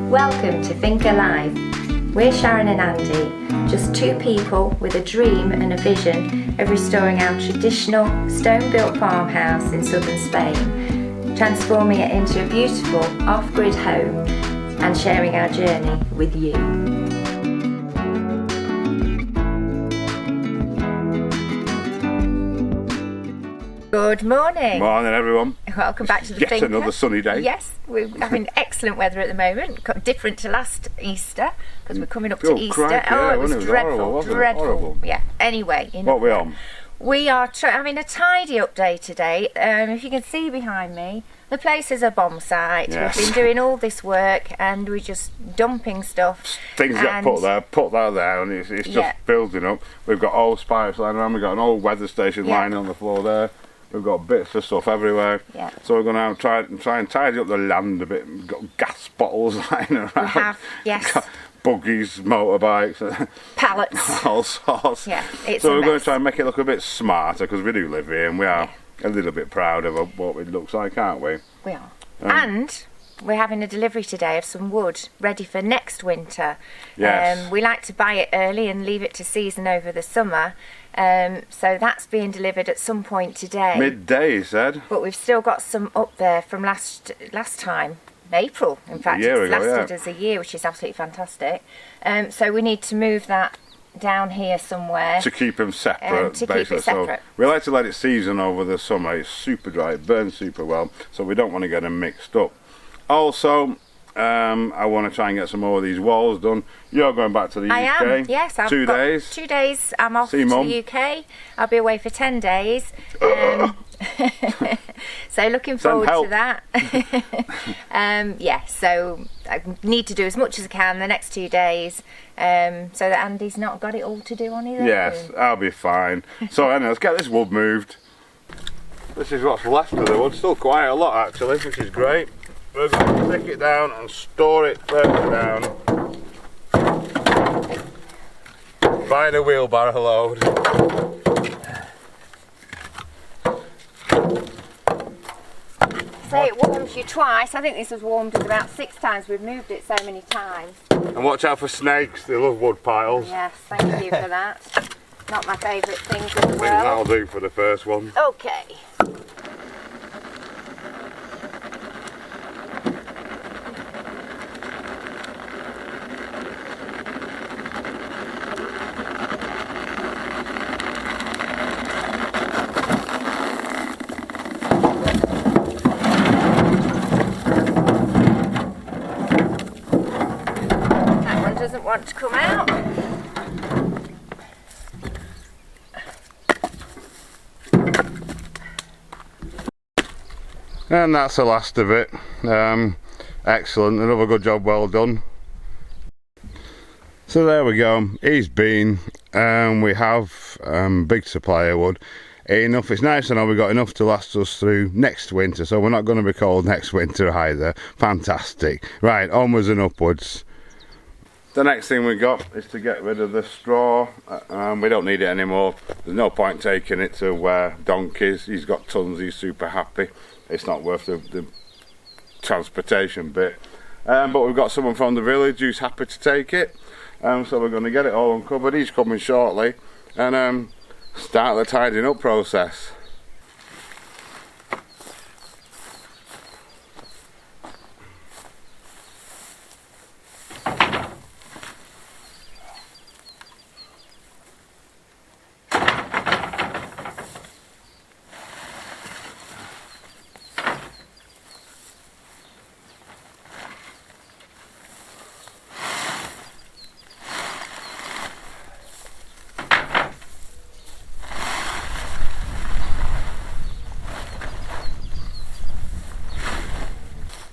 Welcome to Think Alive. We're Sharon and Andy, just two people with a dream and a vision of restoring our traditional stone-built farmhouse in southern Spain, transforming it into a beautiful off-grid home and sharing our journey with you. Good morning. Morning, everyone. Welcome back to the Yet Thinker. another sunny day. Yes, we're having excellent weather at the moment, different to last Easter, because we're coming up to Easter. Crikey, yeah, it was dreadful, horrible, wasn't it? dreadful. Horrible. Yeah, anyway. What are we on? We are having a tidy up day today. If you can see behind me, the place is a bomb site. Yes. We've been doing all this work and we're just dumping stuff. Things get put that there, and it's just building up. We've got old pipes lying around, we've got an old weather station lying on the floor there. We've got bits of stuff everywhere. Yeah. So we're going to try and tidy up the land a bit. We've got gas bottles lying around. We have, yes. Buggies, motorbikes, pallets, all sorts. Yeah, it's so we're going to try and make it look a bit smarter, because we do live here and we are a little bit proud of what it looks like, aren't we? We are. And we're having a delivery today of some wood ready for next winter. Yes. We like to buy it early and leave it to season over the summer. So that's being delivered at some point today. Midday, he said. But we've still got some up there from last time, April. In fact, it's lasted us a year, which is absolutely fantastic. So we need to move that down here somewhere to keep them separate. To keep it separate. So we like to let it season over the summer. It's super dry, it burns super well, so we don't want to get them mixed up. Also, I want to try and get some more of these walls done. You're going back to the UK? I am, yes. I've 2 got days? 2 days. I'm off to Mum. the UK. I'll be away for 10 days. So looking forward to that. So I need to do as much as I can the next 2 days, so that Andy's not got it all to do on his own. Yes, I'll be fine. So anyway, let's get this wood moved. This is what's left of the wood. Still quite a lot actually, which is great. We're going to stick it down and store it further down. By the wheelbarrow load. So it warms you twice. I think this has warmed us about 6 times. We've moved it so many times. And watch out for snakes, they love wood piles. Yes, thank you for that. Not my favourite things in the world. I think that'll do for the first one. Okay. Doesn't want to come out. And that's the last of it. Excellent, another good job well done. So there we go, he's been, we have big supply of wood. Enough, it's nice to know we've got enough to last us through next winter, so we're not going to be cold next winter either. Fantastic. Right, onwards and upwards. The next thing we got is to get rid of the straw. We don't need it anymore. There's no point taking it to donkeys. He's got tons, he's super happy. It's not worth the transportation bit. But we've got someone from the village who's happy to take it. So we're going to get it all uncovered. He's coming shortly and start the tidying up process.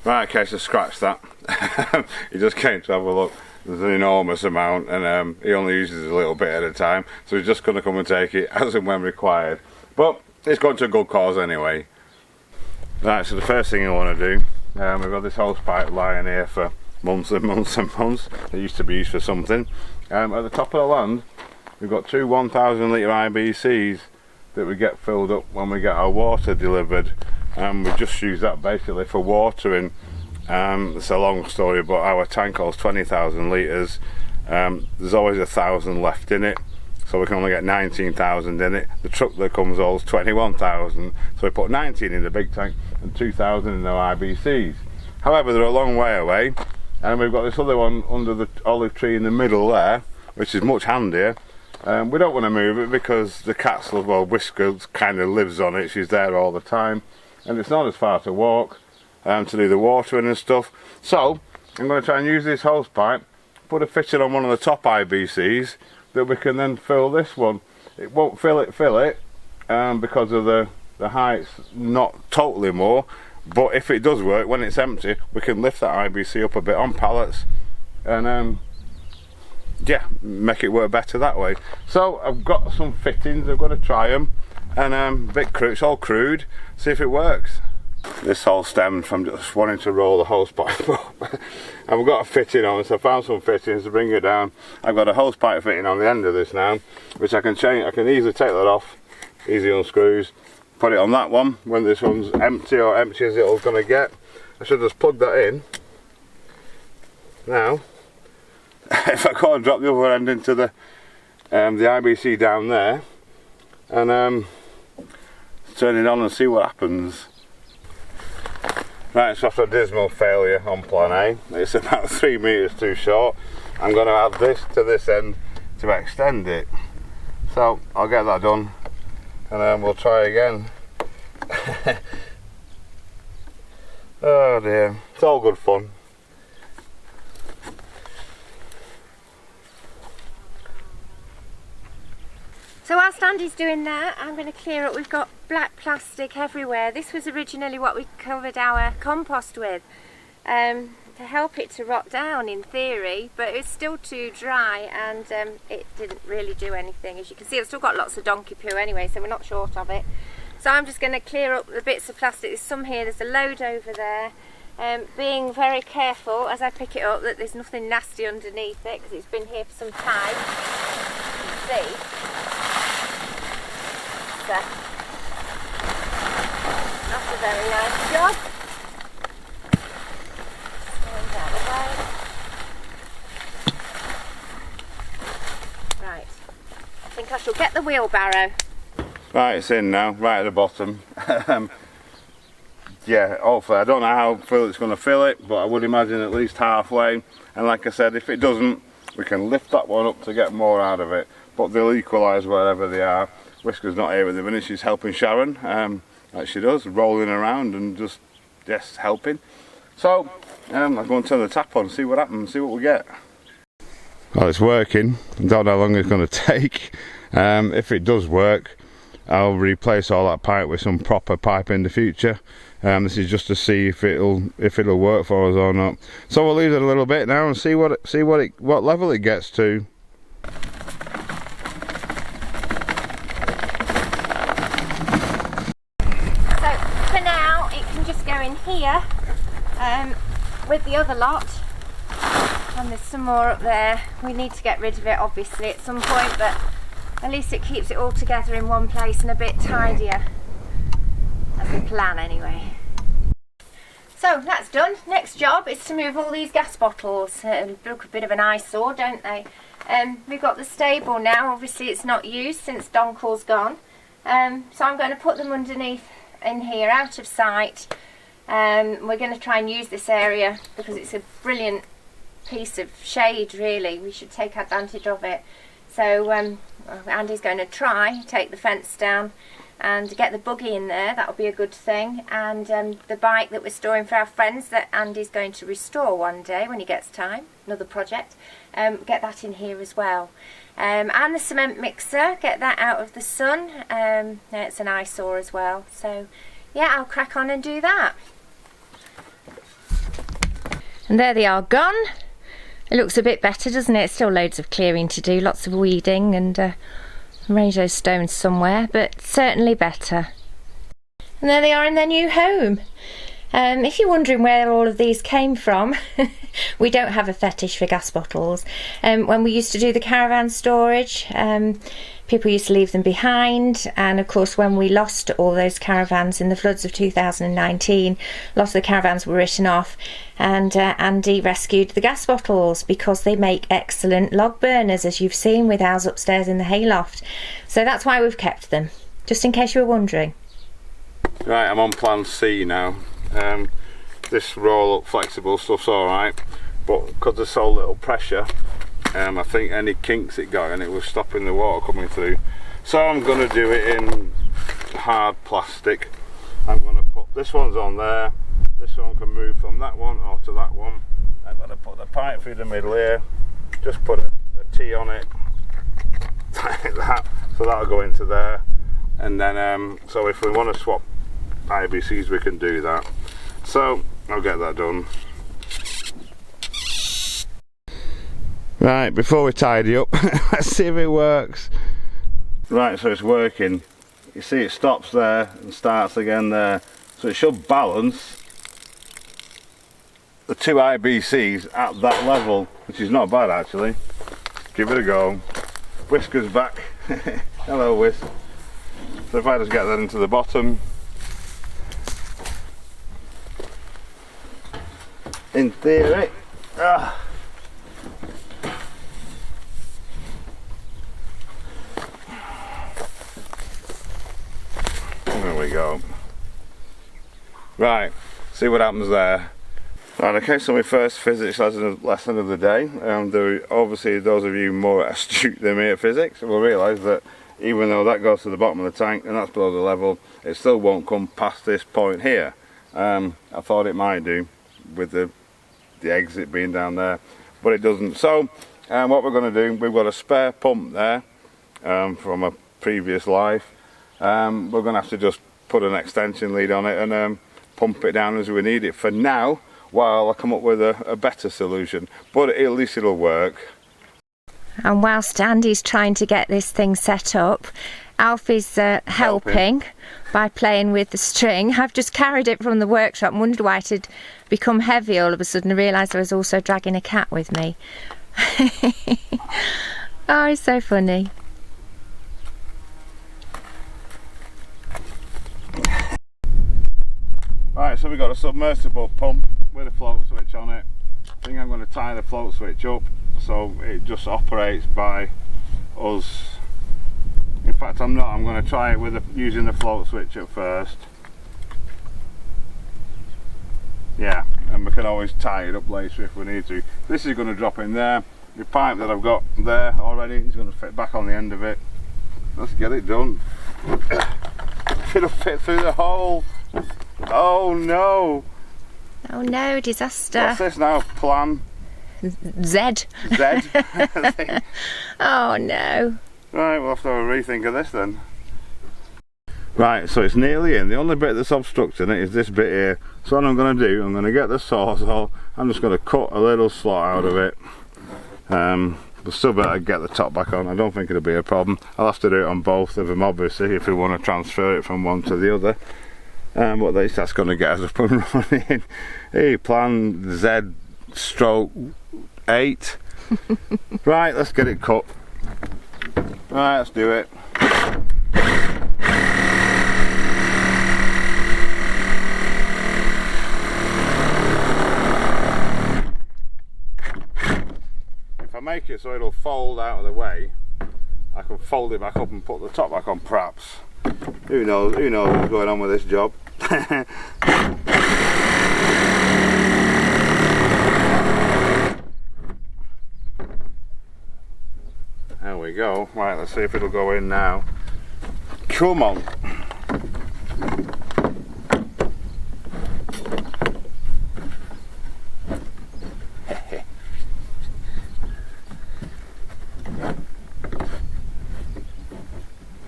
Right, okay, so scratch that. He just came to have a look. There's an enormous amount, and he only uses a little bit at a time, so he's just going to come and take it as and when required. But it's gone to a good cause anyway. Right, so the first thing I want to do, we've got this hose pipe lying here for months and months and months. It used to be used for something. At the top of the land, we've got 2 1,000 litre IBCs that we get filled up when we get our water delivered, and we just use that basically for watering It's a long story, but our tank holds 20,000 litres. There's always 1,000 left in it, so we can only get 19,000 in it. The truck that comes holds 21,000, so we put 19 in the big tank and 2,000 in the IBCs. However, they're a long way away, and we've got this other one under the olive tree in the middle there, which is much handier. We don't want to move it because the cat's, well, Whiskers kind of lives on it. She's there all the time, and it's not as far to walk to do the watering and stuff. So I'm going to try and use this hose pipe, put a fitting on one of the top IBCs that we can then fill this one. It won't fill it because of the height's not totally more, but if it does work, when it's empty, we can lift that IBC up a bit on pallets and yeah, make it work better that way. So I've got some fittings, I've got to try them, and bit crude, it's all crude, see if it works. This all stemmed from just wanting to roll the hose pipe up. And we've got a fitting on, so I found some fittings to bring it down. I've got a hose pipe fitting on the end of this now, which I can change. I can easily take that off, easy unscrews, put it on that one when this one's empty, or empty as it's going to get. I should just plug that in now. If I go and drop the other end into the IBC down there and turn it on and see what happens. Right, so after a dismal failure on plan A, it's about 3 metres too short. I'm going to add this to this end to extend it. So I'll get that done and then we'll try again. Oh dear, it's all good fun. So whilst Andy's doing that, I'm going to clear up. We've got black plastic everywhere. This was originally what we covered our compost with to help it to rot down in theory, but it's still too dry and it didn't really do anything. As you can see, I've still got lots of donkey poo anyway, so we're not short of it. So I'm just going to clear up the bits of plastic. There's some here, there's a load over there. Being very careful as I pick it up that there's nothing nasty underneath it because it's been here for some time. You can see. Not a very nice job. Right, I think I shall get the wheelbarrow. Right, it's in now, right at the bottom. Yeah, hopefully, I don't know how full it's going to fill it, but I would imagine at least halfway. And like I said, if it doesn't, we can lift that one up to get more out of it. But they'll equalise wherever they are. Whisker's not here at the minute, she's helping Sharon, like she does, rolling around and just helping. So, I'll go and turn the tap on, see what happens, see what we get. Well, it's working. I don't know how long it's going to take. If it does work, I'll replace all that pipe with some proper pipe in the future. This is just to see if it'll work for us or not. So we'll leave it a little bit now and see what level it gets to. In here with the other lot, and there's some more up there. We need to get rid of it obviously at some point, but at least it keeps it all together in one place and a bit tidier, as we plan anyway. So that's done. Next job is to move all these gas bottles. Look a bit of an eyesore, don't they? We've got the stable now, obviously it's not used since Donkel's gone, so I'm going to put them underneath in here out of sight. We're going to try and use this area because it's a brilliant piece of shade really. We should take advantage of it. So Andy's going to take the fence down and get the buggy in there. That'll be a good thing. And the bike that we're storing for our friends that Andy's going to restore one day when he gets time, another project, get that in here as well. And the cement mixer, get that out of the sun. It's an eyesore as well. So yeah, I'll crack on and do that. And there they are gone. It looks a bit better, doesn't it? Still loads of clearing to do, lots of weeding and arrange those stones somewhere, but certainly better. And there they are in their new home. If you're wondering where all of these came from, we don't have a fetish for gas bottles. When we used to do the caravan storage, people used to leave them behind, and of course when we lost all those caravans in the floods of 2019, lots of the caravans were written off, and Andy rescued the gas bottles because they make excellent log burners, as you've seen with ours upstairs in the hayloft. So that's why we've kept them, just in case you were wondering. Right, I'm on plan C now. This roll up flexible stuff's alright, but because there's so little pressure, I think any kinks it got and it was stopping the water coming through. So I'm going to do it in hard plastic. I'm going to put this one's on there, this one can move from that one or to that one. I'm going to put the pipe through the middle here, just put a T on it like that, so that'll go into there, and then so if we want to swap IBCs we can do that. So I'll get that done. Right, before we tidy up, let's see if it works. Right, so it's working. You see it stops there and starts again there. So it should balance the two IBCs at that level, which is not bad actually. Give it a go. Whisker's back. Hello, Whisk. So if I just get that into the bottom, in theory, there we go. Right, see what happens there. Right, okay, so my first physics lesson of the day. Obviously those of you more astute than me at physics will realise that even though that goes to the bottom of the tank and that's below the level, it still won't come past this point here. I thought it might do with the exit being down there, but it doesn't. So what we're going to do, we've got a spare pump there from a previous life. We're going to have to just put an extension lead on it and pump it down as we need it for now, while I come up with a better solution, but at least it'll work. And whilst Andy's trying to get this thing set up, Alfie's helping by playing with the string. I've just carried it from the workshop and wondered why it had become heavy all of a sudden. I realised I was also dragging a cat with me. Oh, it's so funny. Right, so we've got a submersible pump with a float switch on it. I think I'm going to tie the float switch up so it just operates by us. In fact, I'm not. I'm going to try it with using the float switch at first. Yeah, and we can always tie it up later if we need to. This is going to drop in there. The pipe that I've got there already is going to fit back on the end of it. Let's get it done. It'll fit through the hole. Oh no! Oh no, disaster. What's this now? Plan? Z. Z? Oh no. Right, we'll have to have a rethink of this then. Right, so it's nearly in. The only bit that's obstructing it is this bit here. So what I'm going to do, I'm going to get the sawzall. I'm just going to cut a little slot out of it. But still better get the top back on. I don't think it'll be a problem. I'll have to do it on both of them obviously if we want to transfer it from one to the other. But at least that's going to get us up and running. Hey, plan Z/8. Right, let's get it cut. Right, let's do it. If I make it so it'll fold out of the way, I can fold it back up and put the top back on perhaps. Who knows what's going on with this job. There we go. Right, let's see if it'll go in now. Come on.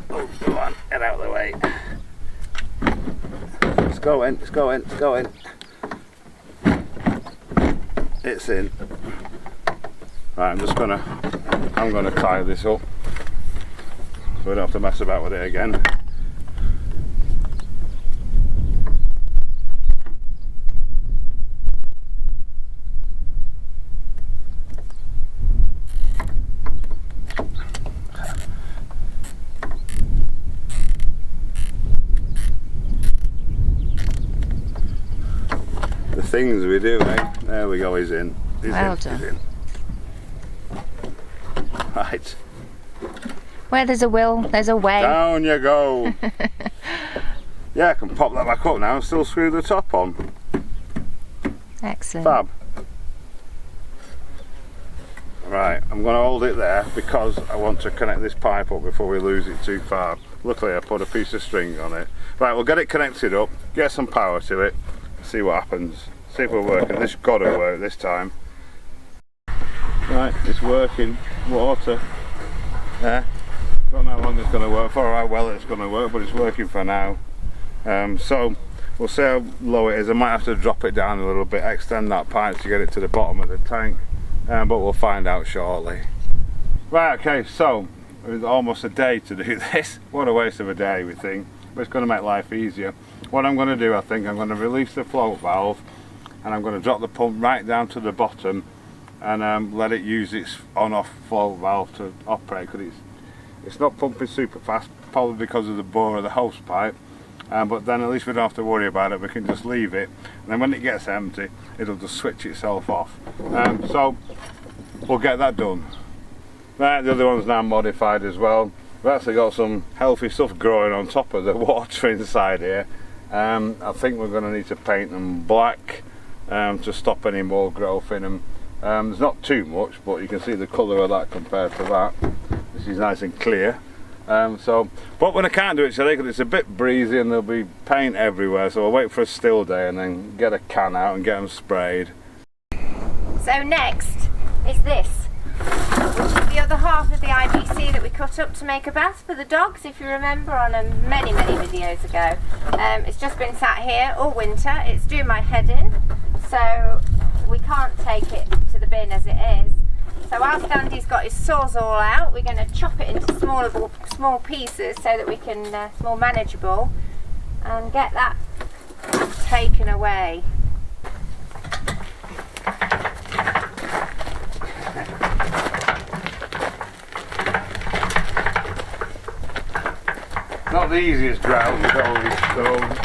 Oh, come on, get out of the way. It's going, it's going, it's going. It's in. Right, I'm gonna tie this up so we don't have to mess about with it again. things we do, eh? There we go, he's in. Well done. He's in. Right. Where there's a will, there's a way. Down you go. Yeah, I can pop that back up now and still screw the top on. Excellent. Fab. Right, I'm going to hold it there because I want to connect this pipe up before we lose it too far. Luckily I put a piece of string on it. Right, we'll get it connected up, get some power to it, see what happens. See if we're working. This has got to work this time. Right, it's working. Water. There. Don't know how long it's going to work for or how well it's going to work, but it's working for now. So we'll see how low it is. I might have to drop it down a little bit, extend that pipe to get it to the bottom of the tank, but we'll find out shortly. Right, okay, so it was almost a day to do this. What a waste of a day, we think, but it's going to make life easier. What I'm going to do, I think, I'm going to release the float valve and I'm going to drop the pump right down to the bottom and let it use its on-off float valve to operate, because it's not pumping super fast, probably because of the bore of the hose pipe, but then at least we don't have to worry about it. We can just leave it, and then when it gets empty it'll just switch itself off. So we'll get that done. Right, the other one's now modified as well. We've actually got some healthy stuff growing on top of the water inside here. I think we're going to need to paint them black to stop any more growth in them. There's not too much, but you can see the colour of that compared to that. This is nice and clear. But when I can't do it today because it's a bit breezy and there'll be paint everywhere, so we'll wait for a still day and then get a can out and get them sprayed. So next is this, which is the other half of the IBC that we cut up to make a bath for the dogs, if you remember, on many videos ago. It's just been sat here all winter. It's doing my head in, so we can't take it to the bin as it is. So whilst Andy's got his saws all out, we're going to chop it into small pieces so that we can, more manageable, and get that taken away. Not the easiest ground with all these stones.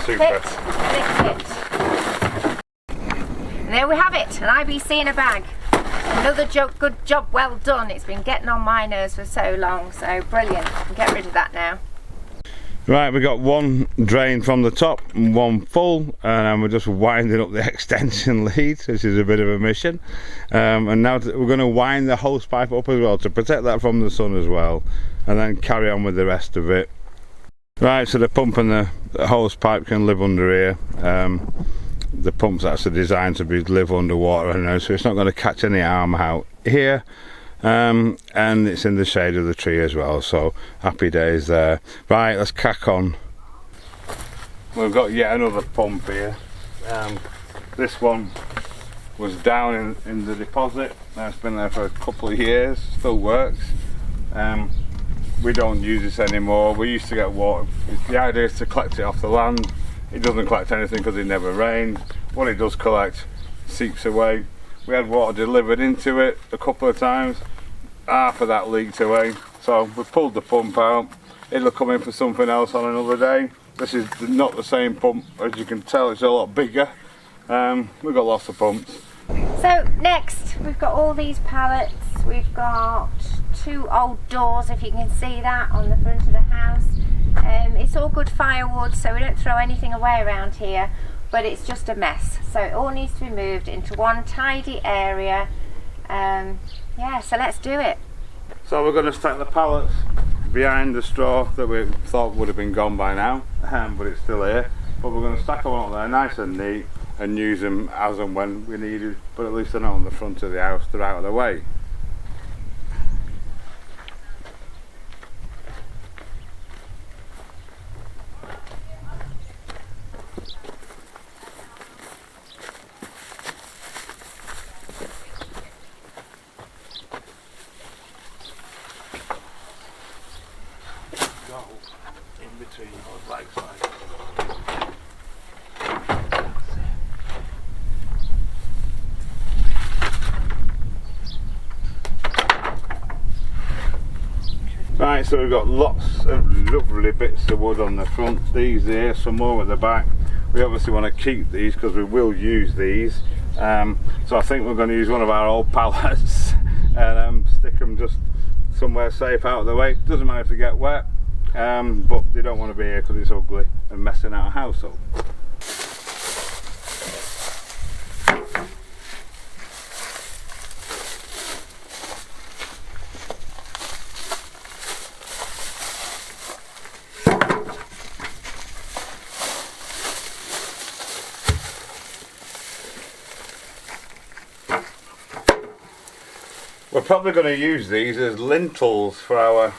Super. And there we have it, an IBC in a bag. Another good job well done. It's been getting on my nerves for so long, so brilliant. Can get rid of that now. Right, we got one drain from the top and one full, and we're just winding up the extension lead, which is a bit of a mission. And now we're going to wind the hose pipe up as well to protect that from the sun as well, and then carry on with the rest of it. Right, so the pump and the hose pipe can live under here. The pump's actually designed to live underwater, so it's not going to catch any harm out here. And it's in the shade of the tree as well, so happy days there. Right, let's crack on. We've got yet another pump here. This one was down in the deposit. It's been there for a couple of years, still works. We don't use this anymore. We used to get water. The idea is to collect it off the land. It doesn't collect anything because it never rains. What it does collect seeps away. We had water delivered into it a couple of times. Half of that leaked away. So we pulled the pump out. It'll come in for something else on another day. This is not the same pump. As you can tell, it's a lot bigger. We've got lots of pumps. So next, we've got all these pallets. We've got 2 old doors, if you can see that, on the front of the house. It's all good firewood, so we don't throw anything away around here, but it's just a mess. So it all needs to be moved into one tidy area, Yeah, so let's do it. So we're going to stack the pallets behind the straw that we thought would have been gone by now, but it's still here. But we're going to stack them up there nice and neat and use them as and when we need it, but at least they're not on the front of the house, they're out of the way. In between those legs like. Right, so we've got lots of lovely bits of wood on the front, these here, some more at the back. We obviously want to keep these because we will use these, so I think we're going to use one of our old pallets and stick them just somewhere safe out of the way. Doesn't matter if they get wet, but they don't want to be here because it's ugly and messing our house up. We're probably going to use these as lintels for our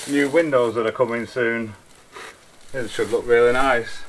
new windows that are coming soon. It should look really nice.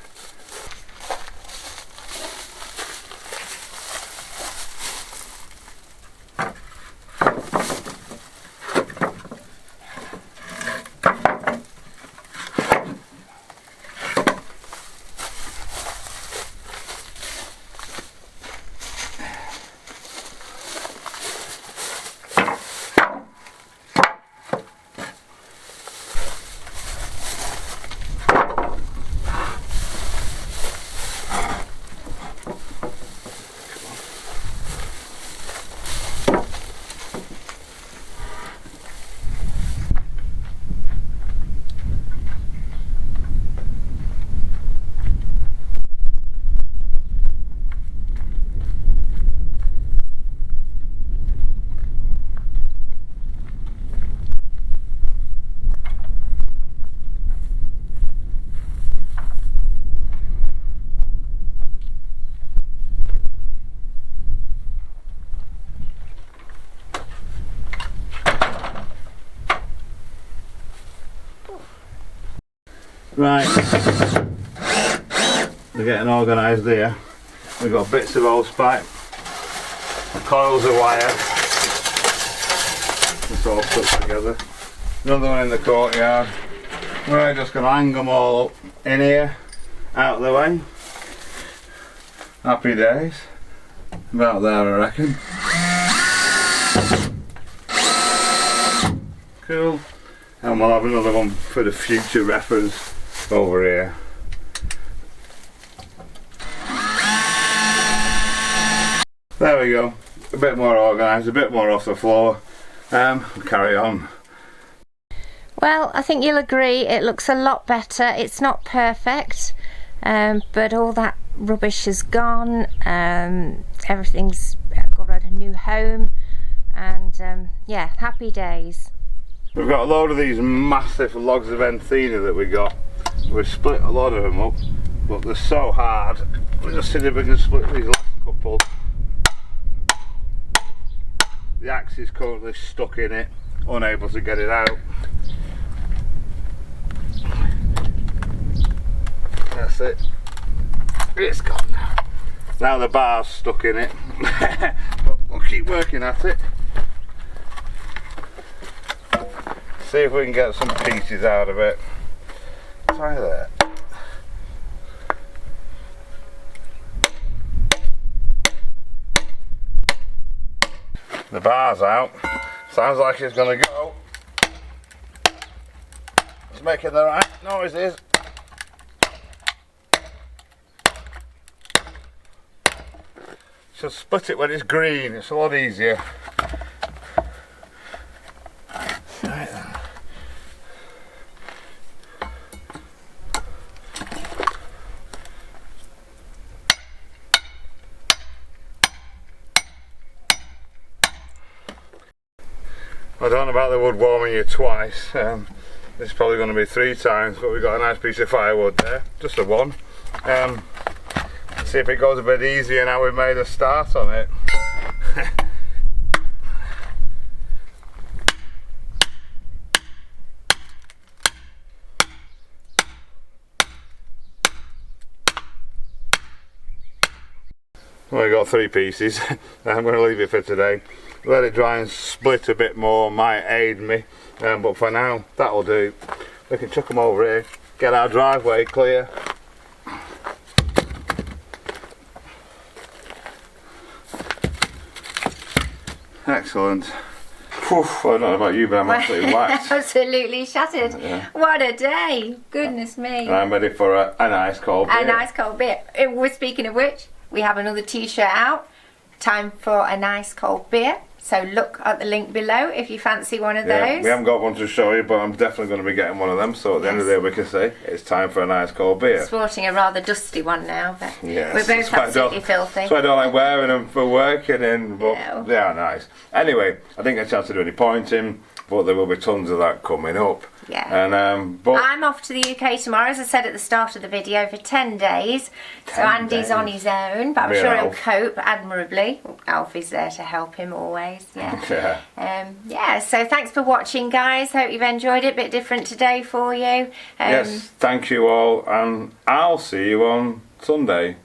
Right, we're getting organised there. We've got bits of hose pipe, coils of wire, it's all stuck together. Another one in the courtyard. We're just going to hang them all up in here, out of the way. Happy days. About there, I reckon. Cool. And we'll have another one for the future reference over here. There we go. A bit more organised, a bit more off the floor. We'll carry on. Well, I think you'll agree it looks a lot better. It's not perfect, but all that rubbish is gone. Everything's got a new home, and yeah, happy days. We've got a load of these massive logs of Enthena that we got. We've split a lot of them up, but they're so hard. We're just seeing if we can split these last couple. The axe is currently stuck in it, unable to get it out. That's it. It's gone now. Now the bar's stuck in it, but we'll keep working at it. See if we can get some pieces out of it. Try that. The bar's out. Sounds like it's gonna go. It's making the right noises. Should split it when it's green, it's a lot easier. Right then. I don't know about the wood warming you twice. This is probably going to be 3 times, but we've got a nice piece of firewood there, just the one. See if it goes a bit easier now we've made a start on it. Well, we've got 3 pieces. I'm going to leave it for today. Let it dry and split a bit more might aid me, but for now that'll do. We can chuck them over here, get our driveway clear. Excellent. Whew, I don't know about you, but I'm absolutely whacked. Absolutely shattered. Yeah. What a day. Goodness me. And I'm ready for a nice cold beer. A nice cold beer. We're speaking of which, we have another t-shirt out. Time for a nice cold beer. So look at the link below if you fancy one of those. We haven't got one to show you, but I'm definitely going to be getting one of them. So at the end of the day, we can say it's time for a nice cold beer. Sporting a rather dusty one now, but yes, we're both absolutely filthy. So I don't like wearing them for working in, but No. they are nice. Anyway, I think I chance to do any pointing, but there will be tons of that coming up. Yeah. And but I'm off to the UK tomorrow, as I said at the start of the video, for 10 days. 10 so Andy's days. on his own, but I'm Me sure and he'll Alf. cope admirably. Alf is there to help him always. Yeah. yeah. So thanks for watching, guys. Hope you've enjoyed it. A bit different today for you. Yes, thank you all, and I'll see you on Sunday.